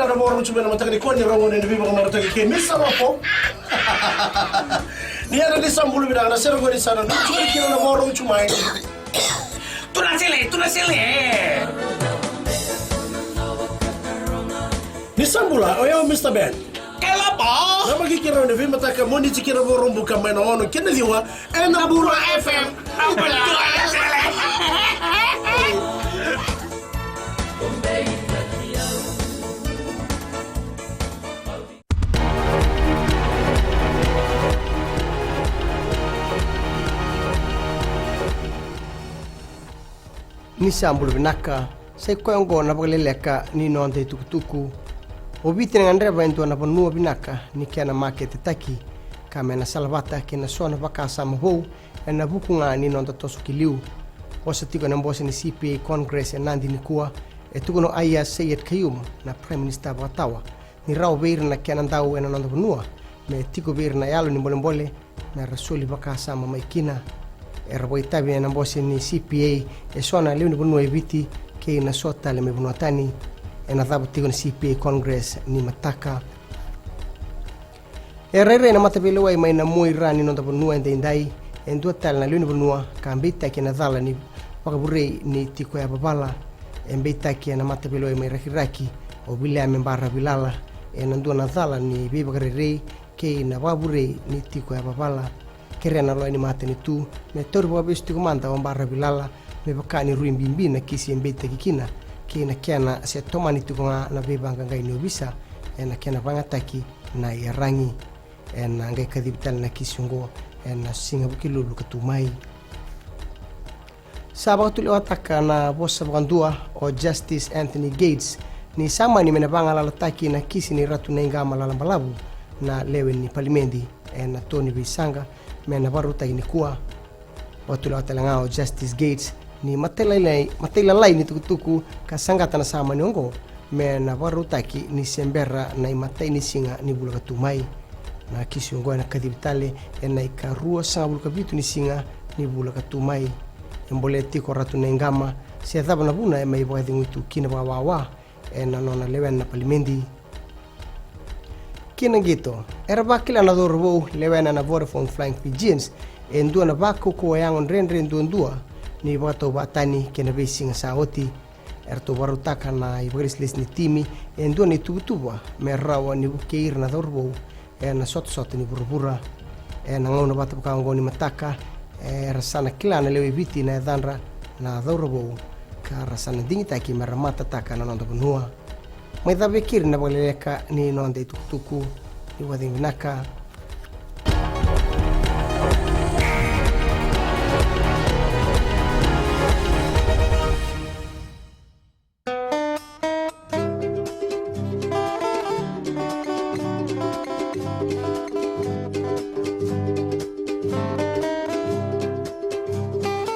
kila na bora mchumena matakani kwa ni rawone ni biba kama mataki ke misa wapo. Ni ana disambulu bila na sero gori sana mchumena kila na bora mchumai. Tunasile. Disambula oyo Mr. Ben. Kelapa. Nama kikira ni biba mataka moni tikira bora mbuka maina ono kena diwa ena bura FM. Ni sambulu binaka sai koyongo na bagaleleka ni nonde tukutuku obiti ngandre bantu na bonua binaka ni kana market taki kamena salvata kena sona bakasa maho na bukunga ni nonda tosukiliu osatiko na mbosi ni CPA Congress nandi ni kuwa etugono aya Sayed Kayum na Prime Minister Batawa ni raw beir na kana ndau na nonda bonua me tiko beir na yalo ni mbole na rasuli bakasa maikina eraboitabi na mbosi ni CPA esona leo ni bonua eviti ke na sota le mebunuatani na dhabu tigo ni CPA Congress ni mataka erere na matabelo wa mai na moira ni nonda bonua ndai endua tal na leo ni bonua kambita ke na dhala ni wakabure ni tiko ya babala embita ke na matabelo wa mai rakiraki obila membara bilala na ndua na dhala ni bibagarere ke na babure ni tiko ya babala kerena lo ni mateni tu me torbo bistu komanda ombara bilala me bakani ruimbimbi na kisi embete kikina kina kiana se tomani tukonga na bebanga ngai no bisa na kiana bangataki na yarangi na ngai kadibtal na kisungo na singa bukilulu katumai sabato le ataka na bossa bandua o Justice Anthony Gates ni sama ni menabanga lalataki na kisi ni ratu nenga malambalabu na lewe ni palimendi na Tony Bisanga mena baruta ini kuwa watu la talangao Justice Gates ni matelai ni tukutuku kasangata na sama niongo mena baruta ki ni sembera na imatai ni singa ni bulaga tumai na kisiongo na kadibitale na ikarua sa bulaga bitu ni singa ni bulaga tumai emboleti ko ratu nengama se dhaba na buna mai boadi ngitu kina wawa na nona lewen na palimendi kina gito era bakila na dorbo lewena na Vodafone Flying Fijians endua na bako ko yangon renren dua ni bato batani kena besinga saoti erto barutaka na ibrisles ni timi endua ni tubutuba merawa ni bukeir na dorbo na sot ni burbura na ngona bato ka ngoni mataka rasana kila na lewe biti na dhanra na dorbo ka rasana dingita ki meramata taka na ndo bunua mai da bekir na boleka ni nonde tukutuku ni wadinaka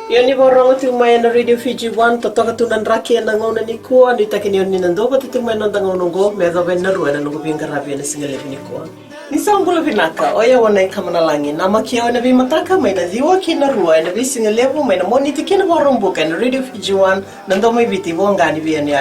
Yoni borong tumay na Radio Fiji 1 totoka tunan raki na ngona ni ko ni takini yoni nandoba tumay na ndangonongo medo ben na ruwa na ngubing karabi na singale ni ko ni sambulo binaka oya wana kama na langi na makia na bi mataka mai na diwa kina ruwa na bi singale mai na moni tikina borong buka na Radio Fiji 1 nando mai biti bonga ni bi ani